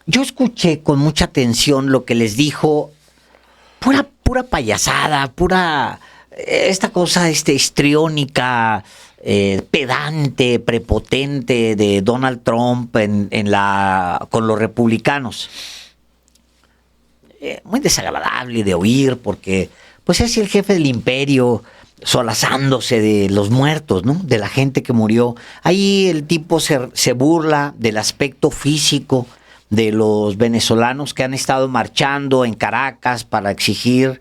yo escuché con mucha atención lo que les dijo, pura payasada, esta cosa histriónica, pedante, prepotente de Donald Trump con los republicanos. Muy desagradable de oír porque pues es el jefe del imperio solazándose de los muertos, ¿no? De la gente que murió. Ahí el tipo se burla del aspecto físico de los venezolanos que han estado marchando en Caracas para exigir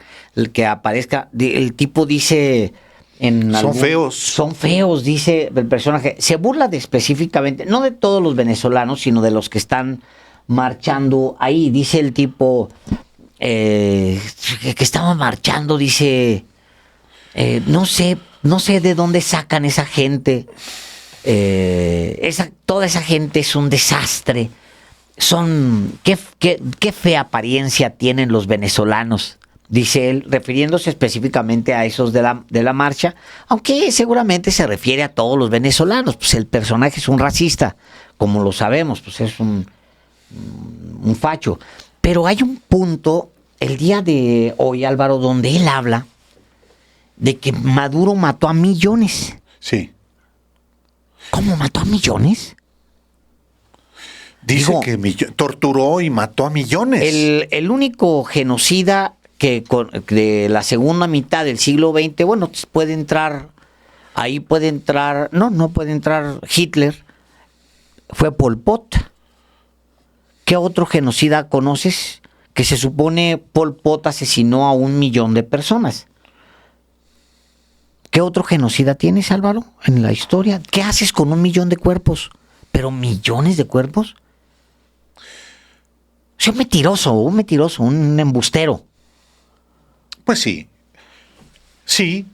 que aparezca. El tipo dice... Son feos, dice el personaje. Se burla específicamente, no de todos los venezolanos, sino de los que están marchando ahí. Dice el tipo que estaba marchando, dice, no sé de dónde sacan esa gente. Toda esa gente es un desastre. Qué fea apariencia tienen los venezolanos, dice él, refiriéndose específicamente a esos de la marcha, aunque seguramente se refiere a todos los venezolanos. Pues el personaje es un racista, como lo sabemos, pues es un facho. Pero hay un punto, el día de hoy, Álvaro, donde él habla de que Maduro mató a millones. Sí. ¿Cómo mató a millones? Dice que torturó y mató a millones. El único genocida de la segunda mitad del siglo XX, bueno, puede entrar Hitler, fue Pol Pot. ¿Qué otro genocida conoces? Que se supone Pol Pot asesinó a 1 millón de personas. ¿Qué otro genocida tienes, Álvaro, en la historia? ¿Qué haces con 1 millón de cuerpos? ¿Pero millones de cuerpos? Es un mentiroso, un embustero. Pues sí. Sí.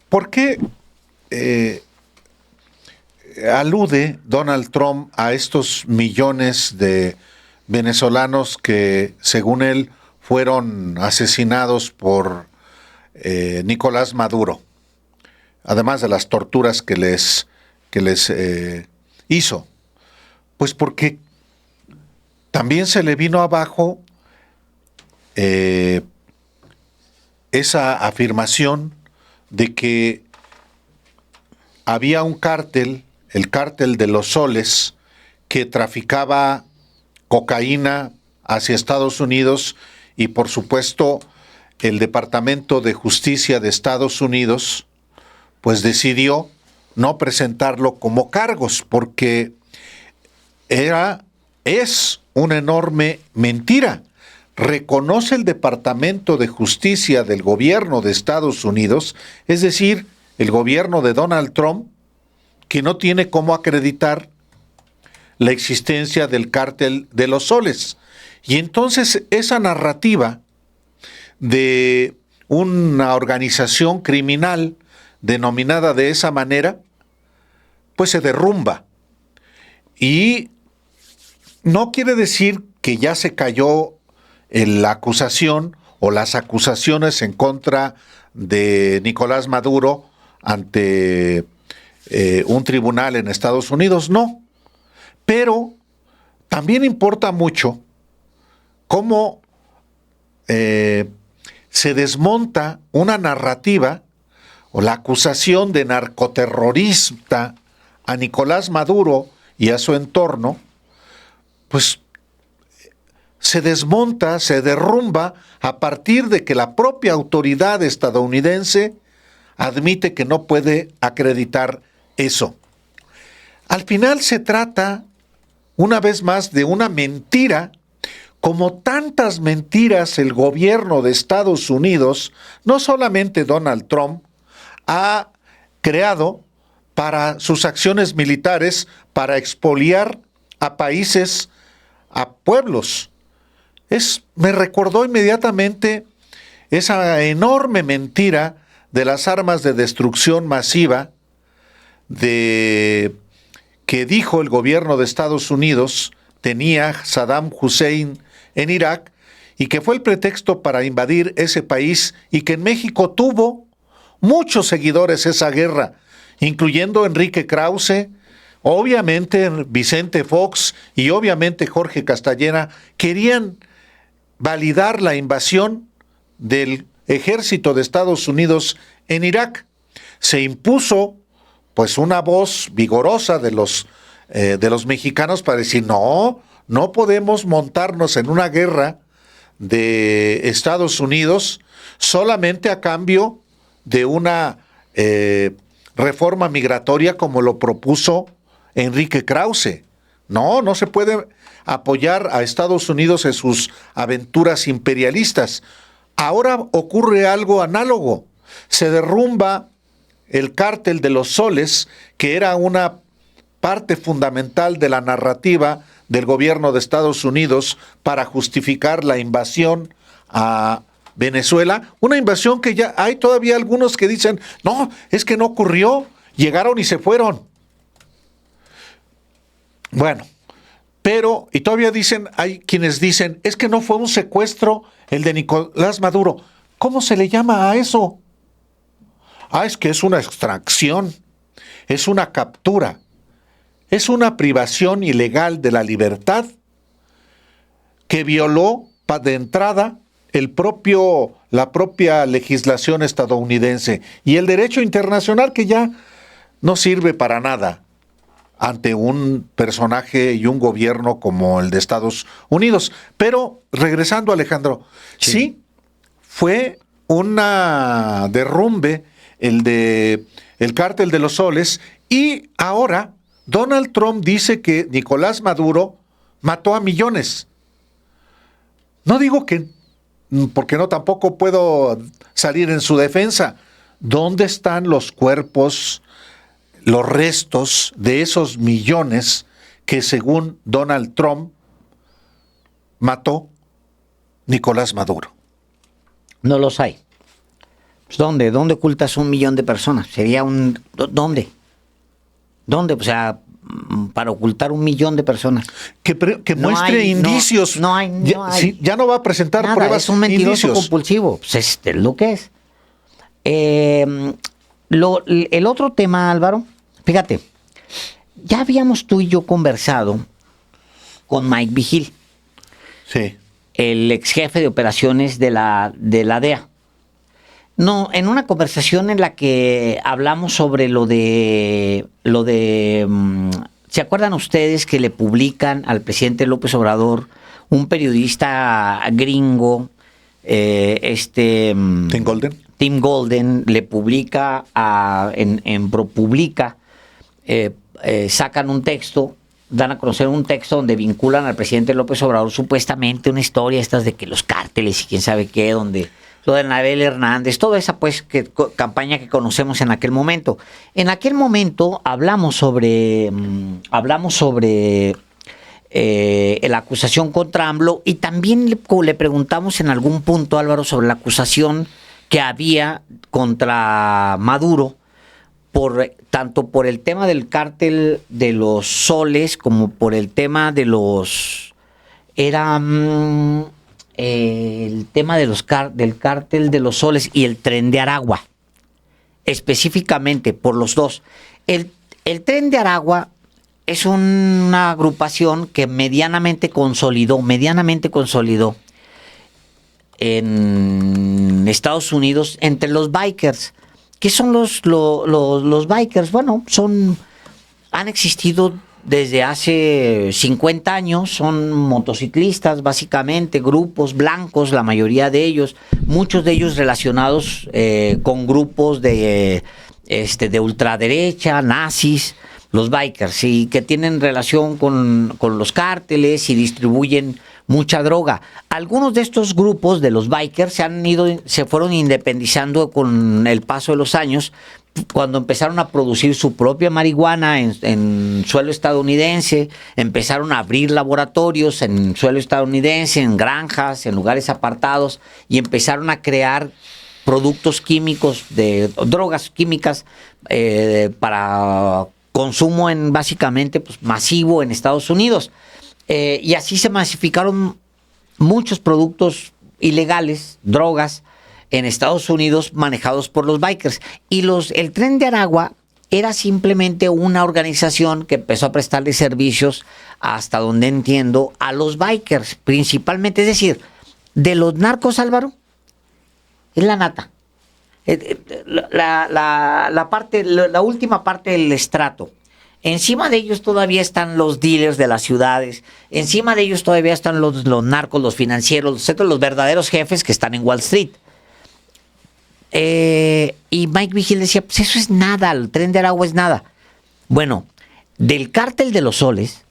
¿Por qué alude Donald Trump a estos millones de venezolanos que, según él, fueron asesinados por Nicolás Maduro? Además de las torturas que les hizo. Pues porque también se le vino abajo esa afirmación de que había un cártel, el cártel de los Soles, que traficaba cocaína hacia Estados Unidos, y por supuesto el Departamento de Justicia de Estados Unidos pues decidió no presentarlo como cargos porque es una enorme mentira. Reconoce el Departamento de Justicia del gobierno de Estados Unidos, es decir, el gobierno de Donald Trump, que no tiene cómo acreditar la existencia del cártel de los Soles. Y entonces esa narrativa de una organización criminal denominada de esa manera, pues se derrumba. Y no quiere decir que ya se cayó la acusación o las acusaciones en contra de Nicolás Maduro ante un tribunal en Estados Unidos, no. Pero también importa mucho cómo se desmonta una narrativa o la acusación de narcoterrorista a Nicolás Maduro y a su entorno, pues se desmonta, se derrumba a partir de que la propia autoridad estadounidense admite que no puede acreditar eso. Al final se trata, una vez más, de una mentira. Como tantas mentiras, el gobierno de Estados Unidos, no solamente Donald Trump, ha creado para sus acciones militares, para expoliar a países, a pueblos. Me recordó inmediatamente esa enorme mentira de las armas de destrucción masiva que dijo el gobierno de Estados Unidos tenía Saddam Hussein en Irak, y que fue el pretexto para invadir ese país, y que en México tuvo muchos seguidores esa guerra, incluyendo Enrique Krause, obviamente Vicente Fox y obviamente Jorge Castañeda querían validar la invasión del ejército de Estados Unidos en Irak. Se impuso pues una voz vigorosa de los mexicanos para decir no podemos montarnos en una guerra de Estados Unidos solamente a cambio de una reforma migratoria como lo propuso Enrique Krause. No se puede apoyar a Estados Unidos en sus aventuras imperialistas. Ahora ocurre algo análogo. Se derrumba el cártel de los soles, que era una parte fundamental de la narrativa del gobierno de Estados Unidos para justificar la invasión a Venezuela, una invasión que ya hay todavía algunos que dicen, no, es que no ocurrió, llegaron y se fueron. Bueno, pero, y todavía hay quienes dicen, es que no fue un secuestro el de Nicolás Maduro. ¿Cómo se le llama a eso? Es que es una extracción, es una captura, es una privación ilegal de la libertad que violó de entrada la propia legislación estadounidense y el derecho internacional, que ya no sirve para nada ante un personaje y un gobierno como el de Estados Unidos. Pero regresando, Alejandro, sí fue una derrumbe el cártel de los soles, y ahora Donald Trump dice que Nicolás Maduro mató a millones. No digo que, porque no, tampoco puedo salir en su defensa. ¿Dónde están los cuerpos, los restos de esos millones que según Donald Trump mató Nicolás Maduro? No los hay. ¿Dónde? ¿Dónde ocultas 1 millón de personas? Sería ¿Dónde? ¿Dónde? O sea, para ocultar 1 millón de personas. Que no muestre indicios. No hay. Ya no va a presentar nada, pruebas. Es un mentiroso indicios compulsivo. Pues es lo que es. El otro tema, Álvaro, fíjate, ya habíamos tú y yo conversado con Mike Vigil. Sí. El ex jefe de operaciones de la DEA. No, en una conversación en la que hablamos sobre ¿se acuerdan ustedes que le publican al presidente López Obrador un periodista gringo, Tim Golden? Tim Golden le publica en ProPublica, sacan un texto, dan a conocer un texto donde vinculan al presidente López Obrador supuestamente una historia estas de que los cárteles y quién sabe qué, donde lo de Anabel Hernández, toda esa campaña que conocemos en aquel momento. En aquel momento hablamos sobre la acusación contra AMLO, y también le preguntamos en algún punto, Álvaro, sobre la acusación que había contra Maduro, tanto por el tema del cártel de los soles como por el tema de el tema del cártel de los soles y el Tren de Aragua, específicamente por los dos. El Tren de Aragua es una agrupación que medianamente consolidó en Estados Unidos entre los bikers. ¿Qué son los bikers? Bueno, han existido desde hace 50 años, son motociclistas básicamente, grupos blancos, la mayoría de ellos, muchos de ellos relacionados con grupos de ultraderecha, nazis, los bikers, y que tienen relación con los cárteles y distribuyen mucha droga. Algunos de estos grupos de los bikers se fueron independizando con el paso de los años, cuando empezaron a producir su propia marihuana en suelo estadounidense, empezaron a abrir laboratorios en suelo estadounidense, en granjas, en lugares apartados, y empezaron a crear productos químicos, drogas químicas para consumo básicamente masivo en Estados Unidos. Y así se masificaron muchos productos ilegales, drogas, en Estados Unidos manejados por los bikers. Y el Tren de Aragua era simplemente una organización que empezó a prestarle servicios, hasta donde entiendo, a los bikers, principalmente. Es decir, de los narcos, Álvaro, es la nata. La última parte del estrato. Encima de ellos todavía están los dealers de las ciudades. Encima de ellos todavía están los narcos, los financieros, los verdaderos jefes que están en Wall Street. Y Mike Vigil decía, pues eso es nada, el Tren de Aragua es nada. Bueno, del Cártel de los Soles,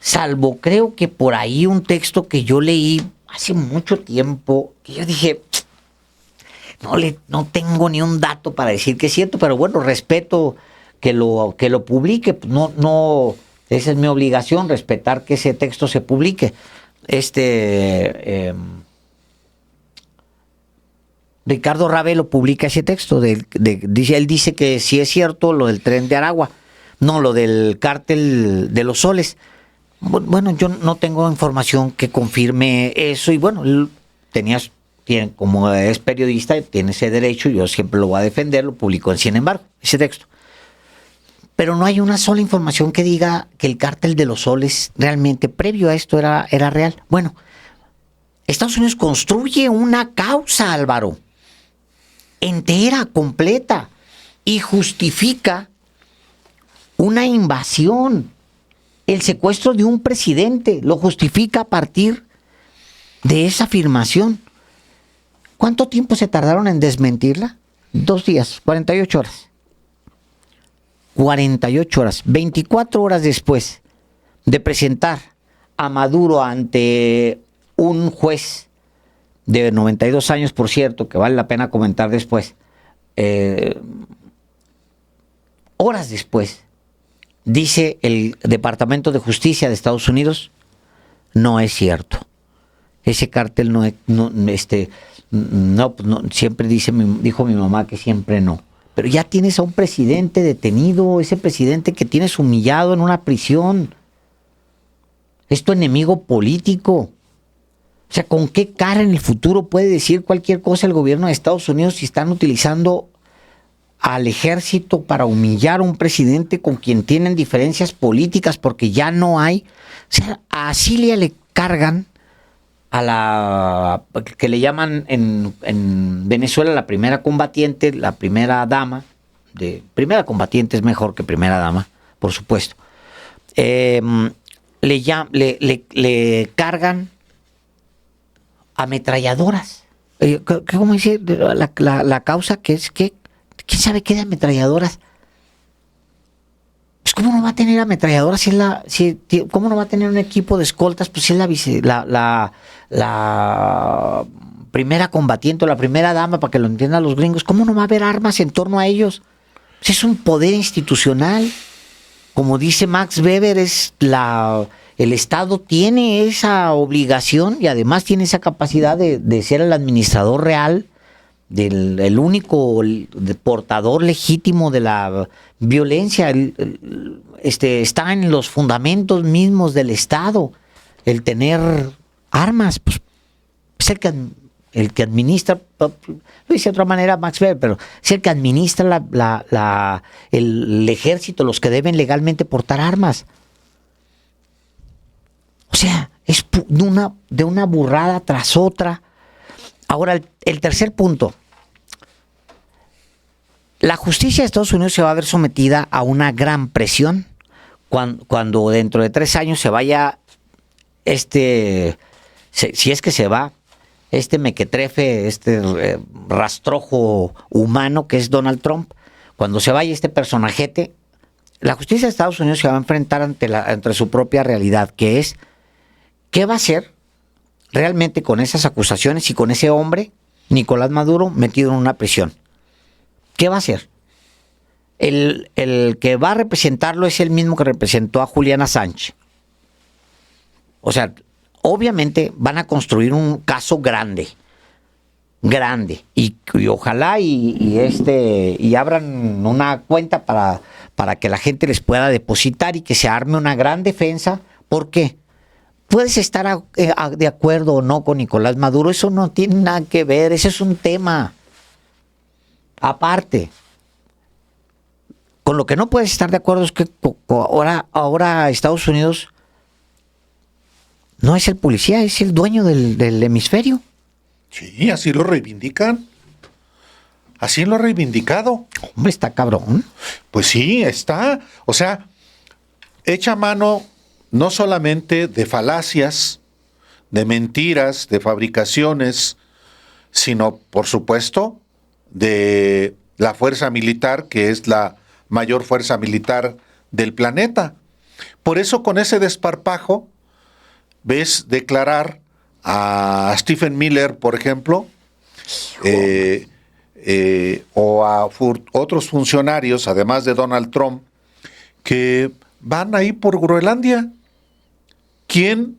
salvo creo que por ahí un texto que yo leí hace mucho tiempo, que yo dije, no tengo ni un dato para decir que es cierto, pero bueno, respeto que lo publique. No, esa es mi obligación, respetar que ese texto se publique. Ricardo Ravelo publica ese texto, él dice que sí es cierto lo del Tren de Aragua, no, lo del Cártel de los Soles. Bueno, yo no tengo información que confirme eso, y bueno, él como es periodista, tiene ese derecho, yo siempre lo voy a defender, lo publicó en Sin embargo, ese texto. Pero no hay una sola información que diga que el Cártel de los Soles realmente, previo a esto, era real. Bueno, Estados Unidos construye una causa, Álvaro, entera, completa, y justifica una invasión, el secuestro de un presidente, lo justifica a partir de esa afirmación. ¿Cuánto tiempo se tardaron en desmentirla? 2 días, 48 horas. 48 horas, 24 horas después de presentar a Maduro ante un juez de 92 años, por cierto, que vale la pena comentar después, horas después, dice el Departamento de Justicia de Estados Unidos, no es cierto. Ese cártel no, siempre dijo mi mamá que siempre no. Pero ya tienes a un presidente detenido, ese presidente que tienes humillado en una prisión. Es tu enemigo político. O sea, ¿con qué cara en el futuro puede decir cualquier cosa el gobierno de Estados Unidos si están utilizando al ejército para humillar a un presidente con quien tienen diferencias políticas? Porque ya no hay. O sea, a Cilia le cargan a la que le llaman en Venezuela la primera combatiente, la primera dama. Primera combatiente es mejor que primera dama, por supuesto. Le cargan ametralladoras. ¿Cómo dice la causa? Que es que ¿quién sabe qué de ametralladoras? Pues ¿cómo no va a tener ametralladoras cómo no va a tener un equipo de escoltas? Pues si es la primera combatiente o la primera dama, para que lo entiendan los gringos. ¿Cómo no va a haber armas en torno a ellos? Pues es un poder institucional. Como dice Max Weber, el Estado tiene esa obligación y además tiene esa capacidad de ser el administrador real, el único portador legítimo de la violencia. Está en los fundamentos mismos del Estado el tener armas. Pues es el que administra, lo dice de otra manera Max Weber, pero es el que administra el ejército, los que deben legalmente portar armas. O sea, es de una burrada tras otra. Ahora, el tercer punto. La justicia de Estados Unidos se va a ver sometida a una gran presión cuando dentro de 3 años se vaya si es que se va, mequetrefe, rastrojo humano que es Donald Trump. Cuando se vaya este personajete, la justicia de Estados Unidos se va a enfrentar ante su propia realidad, que es ¿qué va a hacer realmente con esas acusaciones y con ese hombre, Nicolás Maduro, metido en una prisión? ¿Qué va a hacer? El que va a representarlo es el mismo que representó a Julian Assange. O sea, obviamente van a construir un caso grande, y ojalá y abran una cuenta para que la gente les pueda depositar y que se arme una gran defensa. ¿Por qué? Puedes estar de acuerdo o no con Nicolás Maduro, eso no tiene nada que ver, ese es un tema aparte. con lo que no puedes estar de acuerdo es que ahora Estados Unidos no es el policía, es el dueño del hemisferio. Sí, así lo reivindican. Así lo ha reivindicado. Hombre, está cabrón. Pues sí, está. O sea, echa mano no solamente de falacias, de mentiras, de fabricaciones, sino, por supuesto, de la fuerza militar, que es la mayor fuerza militar del planeta. Por eso, con ese desparpajo, ves declarar a Stephen Miller, por ejemplo, o a otros funcionarios, además de Donald Trump, que van ahí por Groenlandia. ¿Quién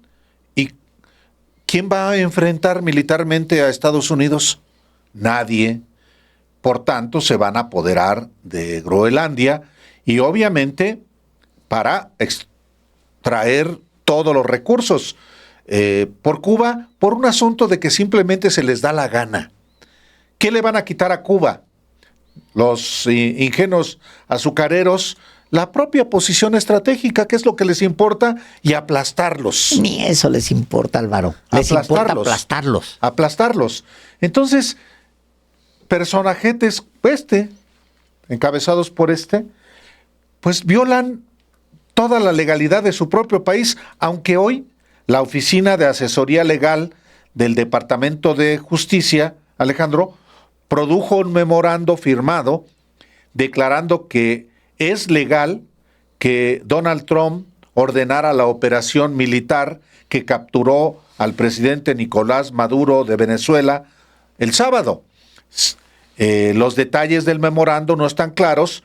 va a enfrentar militarmente a Estados Unidos? Nadie. Por tanto, se van a apoderar de Groenlandia y obviamente para extraer todos los recursos. Por Cuba, por un asunto de que simplemente se les da la gana. ¿Qué le van a quitar a Cuba? Los ingenuos azucareros, la propia posición estratégica, que es lo que les importa, y aplastarlos. Ni eso les importa, Álvaro. Les importa aplastarlos. Aplastarlos. Entonces, personajetes, encabezados por pues violan toda la legalidad de su propio país, aunque hoy la Oficina de Asesoría Legal del Departamento de Justicia, Alejandro, produjo un memorando firmado declarando que es legal que Donald Trump ordenara la operación militar que capturó al presidente Nicolás Maduro de Venezuela el sábado. Los detalles del memorando no están claros,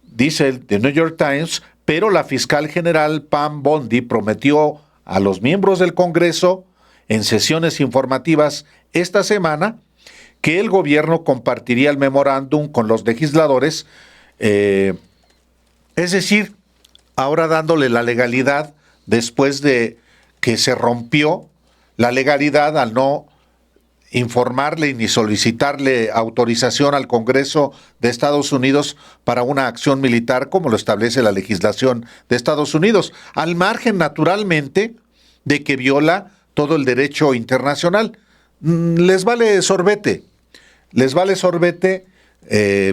dice el The New York Times, pero la fiscal general Pam Bondi prometió a los miembros del Congreso en sesiones informativas esta semana que el gobierno compartiría el memorándum con los legisladores, es decir, ahora dándole la legalidad después de que se rompió la legalidad al no informarle ni solicitarle autorización al Congreso de Estados Unidos para una acción militar como lo establece la legislación de Estados Unidos, al margen naturalmente de que viola todo el derecho internacional. Les vale sorbete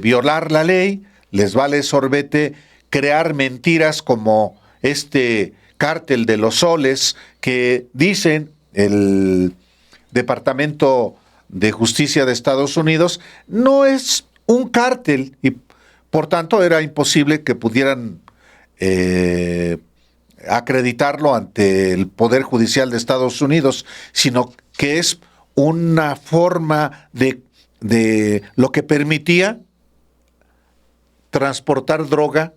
violar la ley, les vale sorbete crear mentiras como este cártel de los soles que dicen el Departamento de Justicia de Estados Unidos no es un cártel y por tanto era imposible que pudieran acreditarlo ante el Poder Judicial de Estados Unidos, sino que es una forma de lo que permitía transportar droga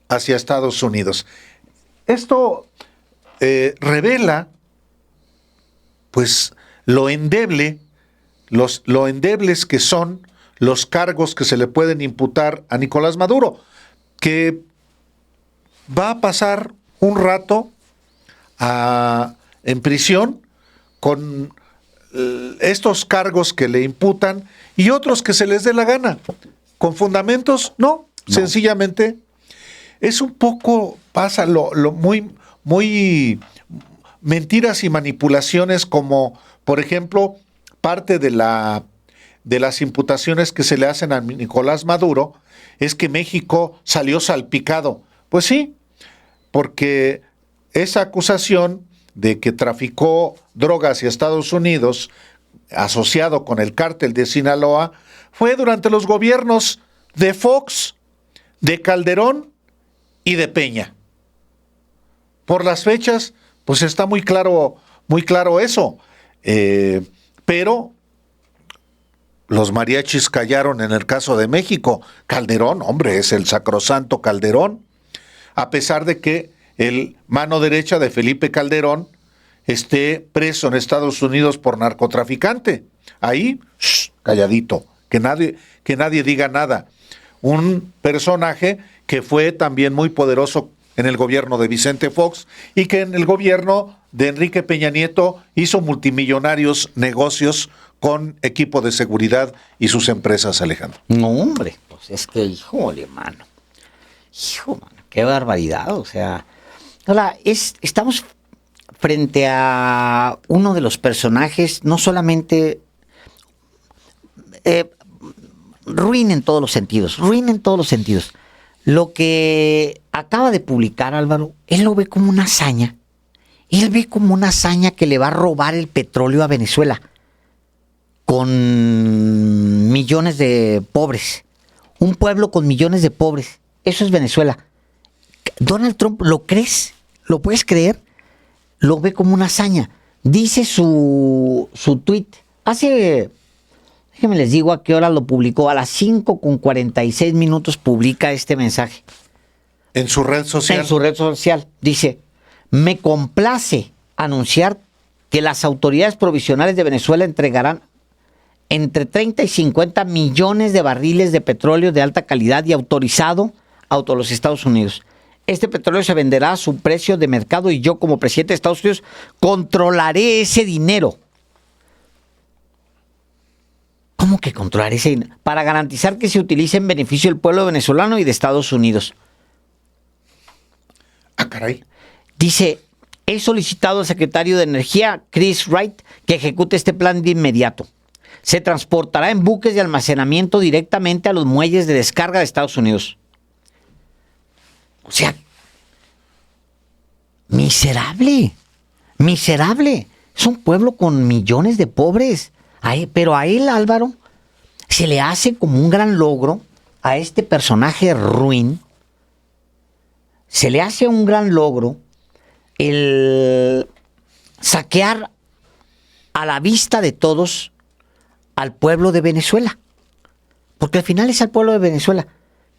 hacia Estados Unidos. Esto revela pues lo endebles que son los cargos que se le pueden imputar a Nicolás Maduro, que va a pasar un rato en prisión con estos cargos que le imputan y otros que se les dé la gana. ¿Con fundamentos? No. Sencillamente es un poco, pasa lo muy mentiras y manipulaciones como, por ejemplo, parte de las imputaciones que se le hacen a Nicolás Maduro es que México salió salpicado. Pues sí, porque esa acusación de que traficó drogas hacia Estados Unidos asociado con el cártel de Sinaloa fue durante los gobiernos de Fox, de Calderón y de Peña. Por las fechas, pues está muy claro eso. Pero los mariachis callaron en el caso de México. Calderón, hombre, es el sacrosanto Calderón. A pesar de que el mano derecha de Felipe Calderón esté preso en Estados Unidos por narcotraficante. Ahí, calladito, que nadie diga nada. Un personaje que fue también muy poderoso en el gobierno de Vicente Fox y que en el gobierno de Enrique Peña Nieto hizo multimillonarios negocios con equipo de seguridad y sus empresas, Alejandro. No, hombre, pues es que, híjole, mano. Hijo, mano, qué barbaridad. O sea, ahora, estamos frente a uno de los personajes, no solamente ruin en todos los sentidos, ruin en todos los sentidos. Lo que acaba de publicar Álvaro, él lo ve como una hazaña. Él ve como una hazaña que le va a robar el petróleo a Venezuela con millones de pobres. Un pueblo con millones de pobres. Eso es Venezuela. Donald Trump, ¿lo crees? ¿Lo puedes creer? Lo ve como una hazaña. Dice su tweet. Déjenme les digo a qué hora lo publicó. A las 5:46 publica este mensaje. En su red social. En su red social. Dice: me complace anunciar que las autoridades provisionales de Venezuela entregarán entre 30 y 50 millones de barriles de petróleo de alta calidad y autorizado a los Estados Unidos. Este petróleo se venderá a su precio de mercado y yo, como presidente de Estados Unidos, controlaré ese dinero. ¿Cómo que controlar ese dinero? Para garantizar que se utilice en beneficio del pueblo venezolano y de Estados Unidos. Ah, caray. Dice: he solicitado al secretario de Energía, Chris Wright, que ejecute este plan de inmediato. Se transportará en buques de almacenamiento directamente a los muelles de descarga de Estados Unidos. O sea, miserable, miserable. Es un pueblo con millones de pobres. Pero a él, Álvaro, se le hace como un gran logro, a este personaje ruin, se le hace un gran logro el saquear a la vista de todos al pueblo de Venezuela. Porque al final es al pueblo de Venezuela.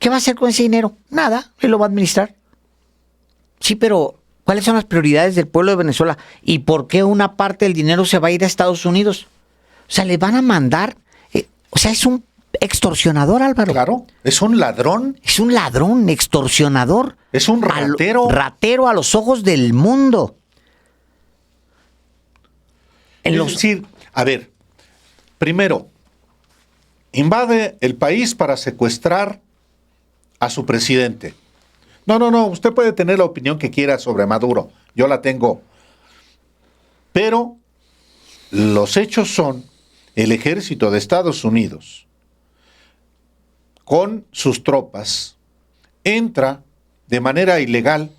¿Qué va a hacer con ese dinero? Nada, él lo va a administrar. Sí, pero ¿cuáles son las prioridades del pueblo de Venezuela? ¿Y por qué una parte del dinero se va a ir a Estados Unidos? O sea, le van a mandar... es un extorsionador, Álvaro. Claro, es un ladrón. Es un ladrón, extorsionador. Es un ratero. Ratero a los ojos del mundo. Es decir, a ver, primero, invade el país para secuestrar a su presidente. No, usted puede tener la opinión que quiera sobre Maduro, yo la tengo. Pero los hechos son: el ejército de Estados Unidos, con sus tropas, entra de manera ilegal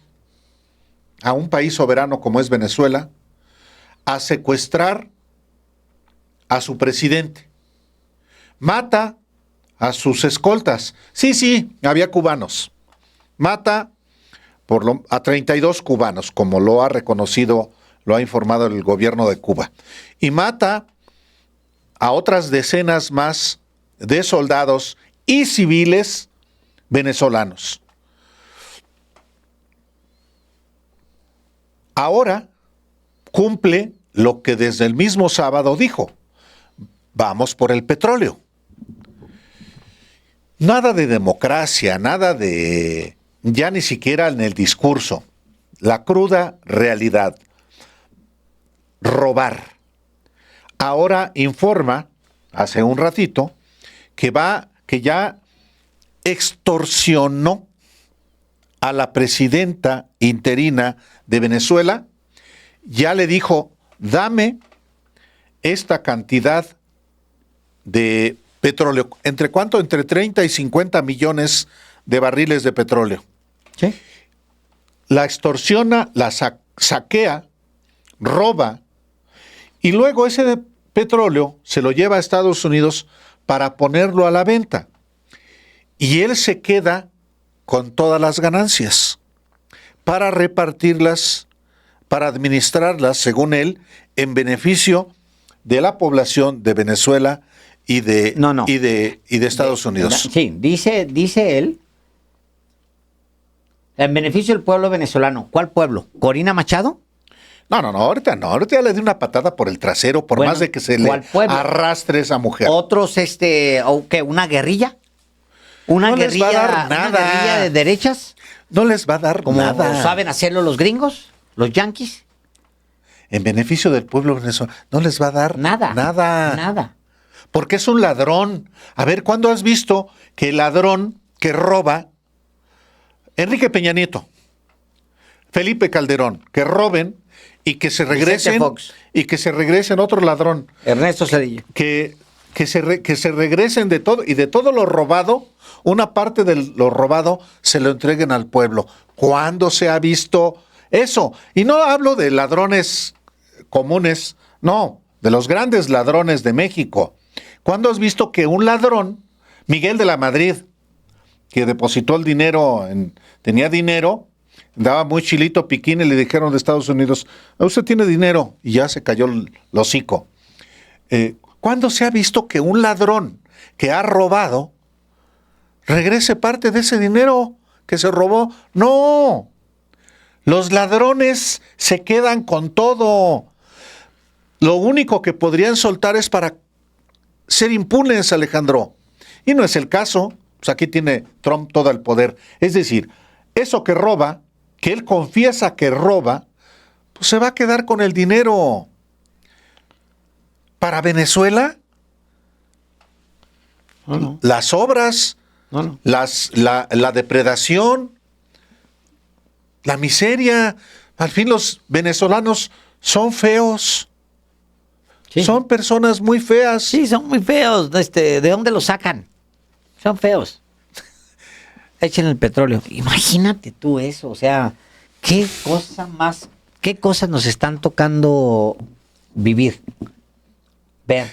a un país soberano como es Venezuela a secuestrar a su presidente. Mata a sus escoltas. Sí, había cubanos. Mata a 32 cubanos, como lo ha reconocido, lo ha informado el gobierno de Cuba. Y mata a otras decenas más de soldados y civiles venezolanos. Ahora cumple lo que desde el mismo sábado dijo: vamos por el petróleo. Nada de democracia, nada de... ya ni siquiera en el discurso. La cruda realidad. Robar. Ahora informa, hace un ratito, que ya extorsionó a la presidenta interina de Venezuela. Ya le dijo: dame esta cantidad de petróleo. ¿Entre cuánto? Entre 30 y 50 millones de barriles de petróleo. ¿Sí? La extorsiona, la saquea, roba, y luego ese petróleo se lo lleva a Estados Unidos para ponerlo a la venta. Y él se queda con todas las ganancias para repartirlas, para administrarlas, según él, en beneficio de la población de Venezuela y de Estados Unidos. Sí, dice él, en beneficio del pueblo venezolano. ¿Cuál pueblo? ¿Corina Machado? No, ahorita ya le di una patada por el trasero, por más de que se le arrastre esa mujer. ¿Otros, una guerrilla? ¿Una no guerrilla, les va a dar nada. ¿Una guerrilla de derechas? No les va a dar como nada. ¿Saben hacerlo los gringos? ¿Los yanquis? En beneficio del pueblo venezolano, no les va a dar nada. Porque es un ladrón. A ver, ¿cuándo has visto que el ladrón que roba Enrique Peña Nieto, Felipe Calderón, que roben y que se regresen, y que se regresen otro ladrón. Ernesto Zedillo. Que se regresen de todo, y de todo lo robado, una parte de lo robado se lo entreguen al pueblo. ¿Cuándo se ha visto eso? Y no hablo de ladrones comunes, no, de los grandes ladrones de México. ¿Cuándo has visto que un ladrón, Miguel de la Madrid, que depositó el dinero, tenía dinero, daba muy chilito piquín y le dijeron de Estados Unidos, usted tiene dinero, y ya se cayó el hocico? ¿Cuándo se ha visto que un ladrón que ha robado regrese parte de ese dinero que se robó? No, los ladrones se quedan con todo. Lo único que podrían soltar es para ser impunes, Alejandro. Y no es el caso. Pues aquí tiene Trump todo el poder. Es decir, eso que roba, que él confiesa que roba, pues se va a quedar con el dinero. Para Venezuela, No. las obras, No. la depredación, la miseria. Al fin los venezolanos son feos. Sí. Son personas muy feas. Sí, son muy feos. ¿De dónde los sacan? Son feos. Echen el petróleo. Imagínate tú eso. O sea, qué cosas nos están tocando vivir, ver.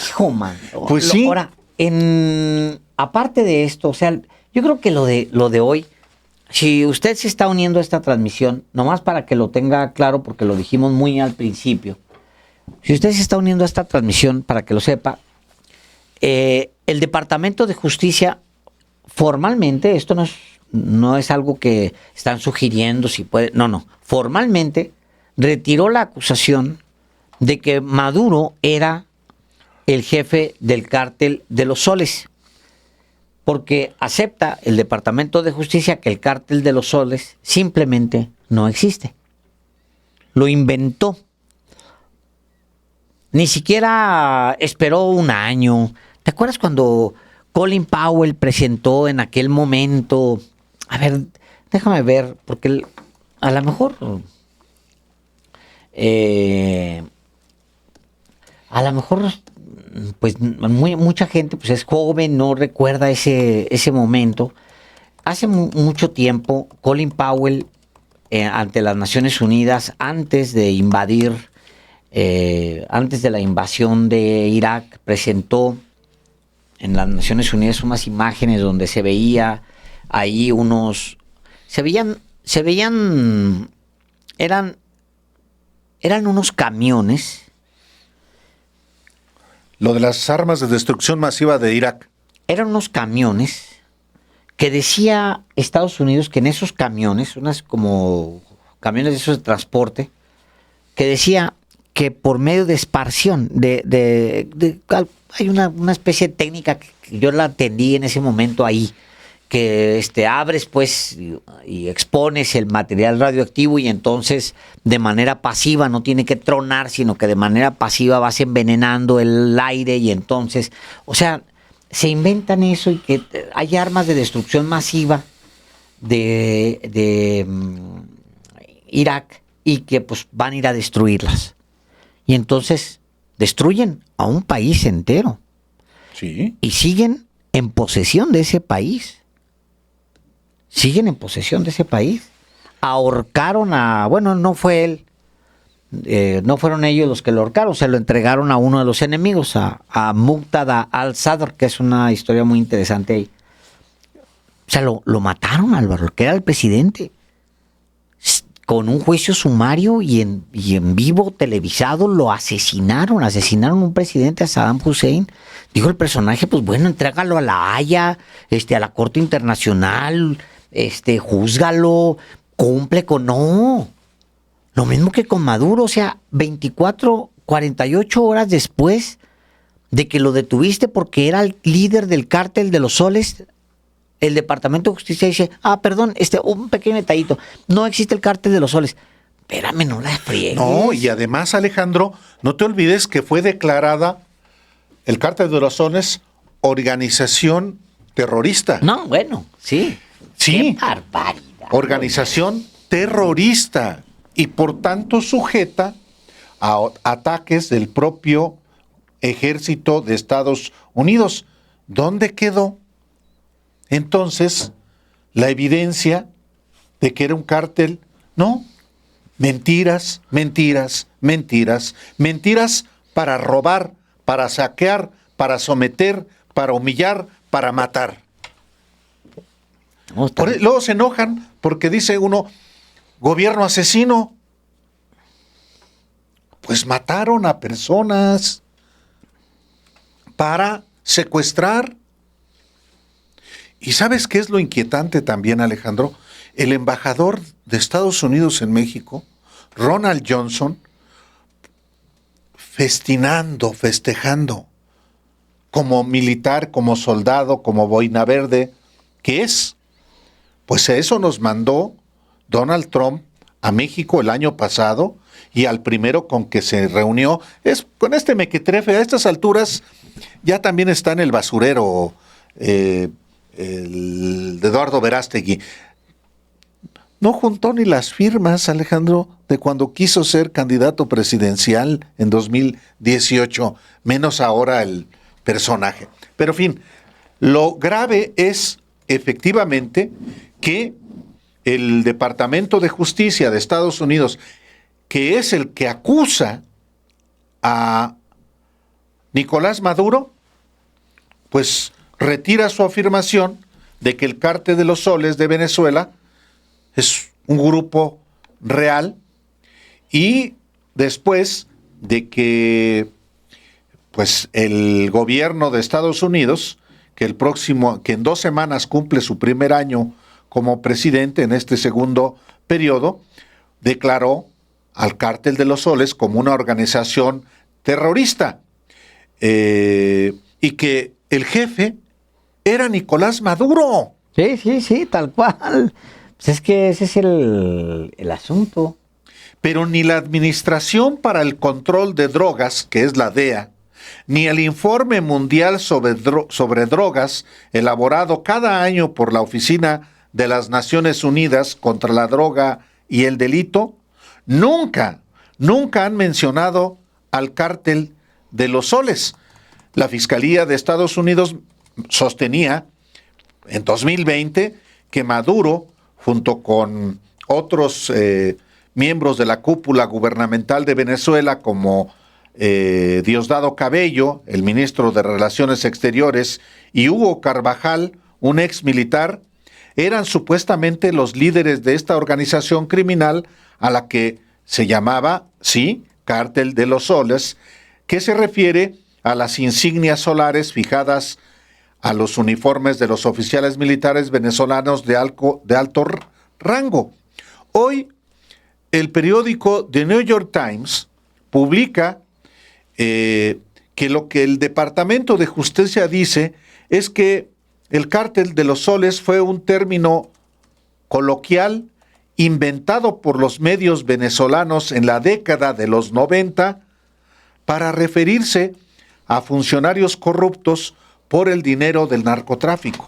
Hijo, man. Pues sí. Ahora, aparte de esto, o sea, yo creo que lo de hoy, si usted se está uniendo a esta transmisión, nomás para que lo tenga claro, porque lo dijimos muy al principio, si usted se está uniendo a esta transmisión, para que lo sepa, el Departamento de Justicia, formalmente, esto no es algo que están sugiriendo, si puede, no, formalmente retiró la acusación de que Maduro era el jefe del cártel de los Soles, porque acepta el Departamento de Justicia que el cártel de los Soles simplemente no existe. Lo inventó. Ni siquiera esperó un año. ¿Te acuerdas cuando Colin Powell presentó en aquel momento? A ver, déjame ver, porque a lo mejor... a lo mejor, pues mucha gente pues es joven, no recuerda ese momento. Hace mucho tiempo, Colin Powell, ante las Naciones Unidas, antes de la invasión de Irak, presentó en las Naciones Unidas unas imágenes donde se veía ahí eran unos camiones. Lo de las armas de destrucción masiva de Irak. Eran unos camiones que decía Estados Unidos que en esos camiones, unas como camiones de esos de transporte, que decía que por medio de esparción, hay una especie de técnica que yo la entendí en ese momento ahí, que abres pues y expones el material radioactivo y entonces de manera pasiva, no tiene que tronar, sino que de manera pasiva vas envenenando el aire y entonces, o sea, se inventan eso y que hay armas de destrucción masiva de Irak y que pues van a ir a destruirlas. Y entonces destruyen a un país entero. Sí. Y siguen en posesión de ese país. Siguen en posesión de ese país. Ahorcaron no fue él, no fueron ellos los que lo ahorcaron, se lo entregaron a uno de los enemigos, a Muqtada al-Sadr, que es una historia muy interesante ahí. O sea, lo mataron, Álvaro, que era el presidente, con un juicio sumario y en vivo televisado lo asesinaron a un presidente, a Saddam Hussein. Dijo el personaje, pues bueno, entrégalo a la Haya, a la Corte Internacional, júzgalo, cumple con... No, lo mismo que con Maduro, o sea, 48 horas después de que lo detuviste porque era el líder del cártel de los Soles, el Departamento de Justicia dice, perdón, un pequeño detallito, no existe el cártel de los Soles. Espérame, no la friegues. No, y además, Alejandro, no te olvides que fue declarada el cártel de los Soles organización terrorista. No, bueno, sí. Sí, ¡Qué barbaridad! organización terrorista y por tanto sujeta a ataques del propio ejército de Estados Unidos. ¿Dónde quedó entonces la evidencia de que era un cártel? No, mentiras, mentiras, mentiras, mentiras para robar, para saquear, para someter, para humillar, para matar. No, está- Luego se enojan porque dice uno, gobierno asesino. Pues mataron a personas para secuestrar. ¿Y sabes qué es lo inquietante también, Alejandro? El embajador de Estados Unidos en México, Ronald Johnson, festejando, como militar, como soldado, como boina verde, que es. Pues eso nos mandó Donald Trump a México el año pasado y al primero con que se reunió es con este mequetrefe. A estas alturas ya también está en el basurero el de Eduardo Verástegui. No juntó ni las firmas, Alejandro, de cuando quiso ser candidato presidencial en 2018, menos ahora el personaje. Pero en fin, lo grave es efectivamente que el Departamento de Justicia de Estados Unidos, que es el que acusa a Nicolás Maduro, pues retira su afirmación de que el Cártel de los Soles de Venezuela es un grupo real, y después de que pues el gobierno de Estados Unidos, que en 2 semanas cumple su primer año como presidente en este segundo periodo, declaró al Cártel de los Soles como una organización terrorista, y que el jefe era Nicolás Maduro. Sí, tal cual. Pues es que ese es el asunto. Pero ni la Administración para el Control de Drogas, que es la DEA, ni el Informe Mundial sobre Drogas, elaborado cada año por la Oficina de las Naciones Unidas contra la Droga y el Delito, nunca han mencionado al Cártel de los Soles. La Fiscalía de Estados Unidos sostenía en 2020 que Maduro, junto con otros miembros de la cúpula gubernamental de Venezuela, como Diosdado Cabello, el ministro de Relaciones Exteriores, y Hugo Carvajal, un ex militar, eran supuestamente los líderes de esta organización criminal a la que se llamaba, sí, Cártel de los Soles, que se refiere a las insignias solares fijadas a los uniformes de los oficiales militares venezolanos de alto rango. Hoy, el periódico The New York Times publica que lo que el Departamento de Justicia dice es que el Cártel de los Soles fue un término coloquial inventado por los medios venezolanos en la década de los 90 para referirse a funcionarios corruptos por el dinero del narcotráfico.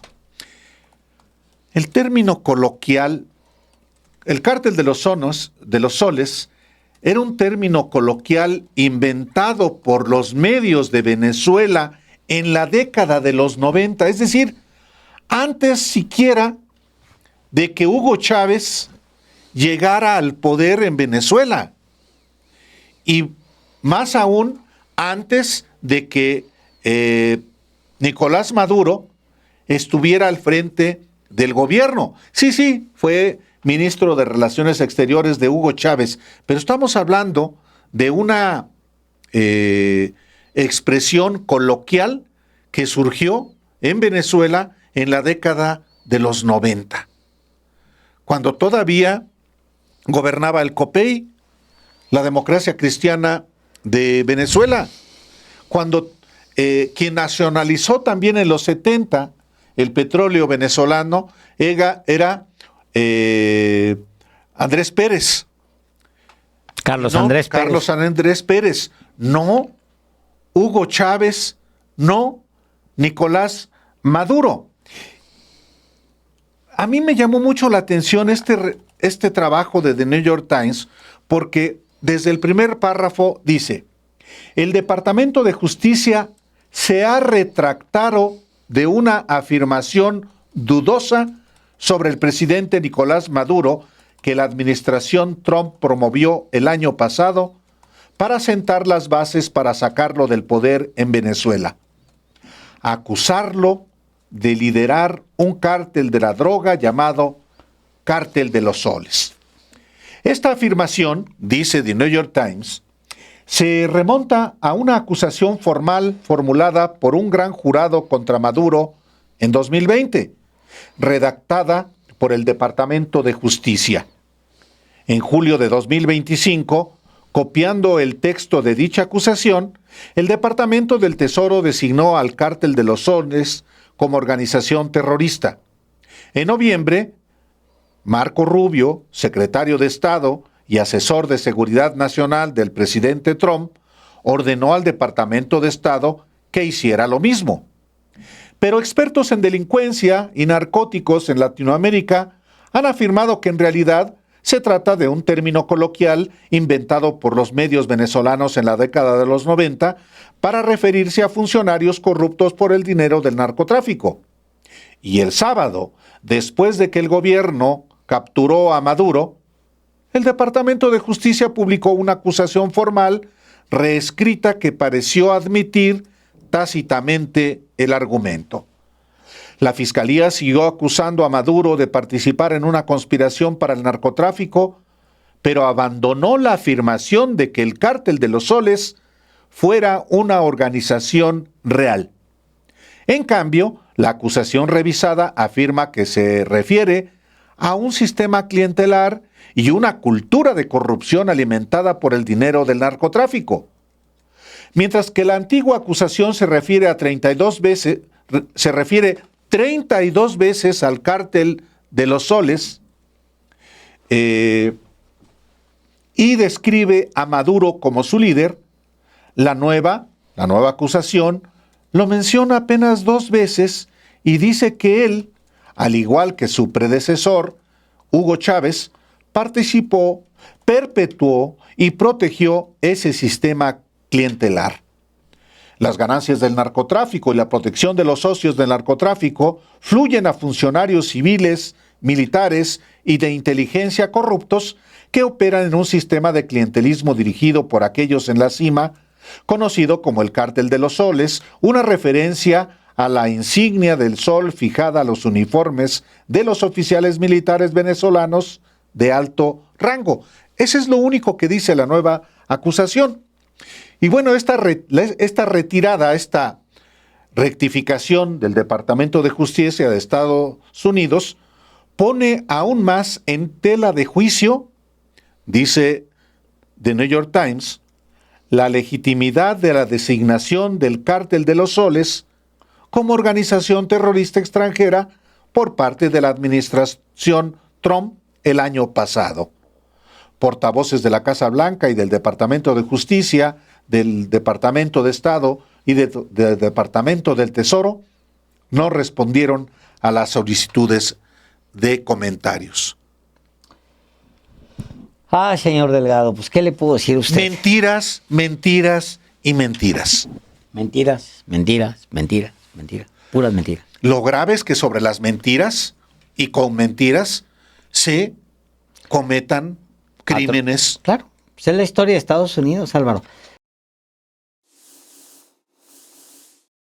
El término coloquial, el Cártel de los Soles, era un término coloquial inventado por los medios de Venezuela en la década de los 90, es decir, antes siquiera de que Hugo Chávez llegara al poder en Venezuela, y más aún antes de que Nicolás Maduro estuviera al frente del gobierno. Sí, fue ministro de Relaciones Exteriores de Hugo Chávez, pero estamos hablando de una expresión coloquial que surgió en Venezuela en la década de los 90, cuando todavía gobernaba el COPEI, la Democracia Cristiana de Venezuela, cuando quien nacionalizó también en los 70 el petróleo venezolano era Andrés Pérez. Carlos No, Andrés Pérez. Carlos Andrés Pérez. No Hugo Chávez. No Nicolás Maduro. A mí me llamó mucho la atención este trabajo de The New York Times, porque desde el primer párrafo dice: el Departamento de Justicia se ha retractado de una afirmación dudosa sobre el presidente Nicolás Maduro que la administración Trump promovió el año pasado para sentar las bases para sacarlo del poder en Venezuela. Acusarlo de liderar un cártel de la droga llamado Cártel de los Soles. Esta afirmación, dice The New York Times, se remonta a una acusación formal formulada por un gran jurado contra Maduro en 2020, redactada por el Departamento de Justicia. En julio de 2025, copiando el texto de dicha acusación, el Departamento del Tesoro designó al Cártel de los Soles como organización terrorista. En noviembre, Marco Rubio, secretario de Estado y asesor de Seguridad Nacional del presidente Trump, ordenó al Departamento de Estado que hiciera lo mismo. Pero expertos en delincuencia y narcóticos en Latinoamérica han afirmado que en realidad se trata de un término coloquial inventado por los medios venezolanos en la década de los 90 para referirse a funcionarios corruptos por el dinero del narcotráfico. Y el sábado, después de que el gobierno capturó a Maduro, el Departamento de Justicia publicó una acusación formal reescrita que pareció admitir tácitamente el argumento. La Fiscalía siguió acusando a Maduro de participar en una conspiración para el narcotráfico, pero abandonó la afirmación de que el Cártel de los Soles fuera una organización real. En cambio, la acusación revisada afirma que se refiere a un sistema clientelar y una cultura de corrupción alimentada por el dinero del narcotráfico. Mientras que la antigua acusación se refiere 32 veces al Cártel de los Soles y describe a Maduro como su líder, la nueva acusación lo menciona apenas 2 veces y dice que él, al igual que su predecesor, Hugo Chávez, participó, perpetuó y protegió ese sistema clientelar. Las ganancias del narcotráfico y la protección de los socios del narcotráfico fluyen a funcionarios civiles, militares y de inteligencia corruptos que operan en un sistema de clientelismo dirigido por aquellos en la cima, conocido como el Cártel de los Soles, una referencia a la insignia del sol fijada a los uniformes de los oficiales militares venezolanos de alto rango. Ese es lo único que dice la nueva acusación. Y bueno, esta retirada, esta rectificación del Departamento de Justicia de Estados Unidos pone aún más en tela de juicio, dice The New York Times, la legitimidad de la designación del Cártel de los Soles como organización terrorista extranjera por parte de la administración Trump el año pasado. Portavoces de la Casa Blanca y del Departamento de Justicia, del Departamento de Estado y del Departamento del Tesoro no respondieron a las solicitudes de comentarios. Ah, señor Delgado, pues ¿qué le puedo decir a usted? Mentiras, mentiras y mentiras. Mentiras, mentiras, mentiras, mentiras, puras mentiras. Lo grave es que sobre las mentiras y con mentiras se cometan crímenes. Claro, pues es la historia de Estados Unidos, Álvaro.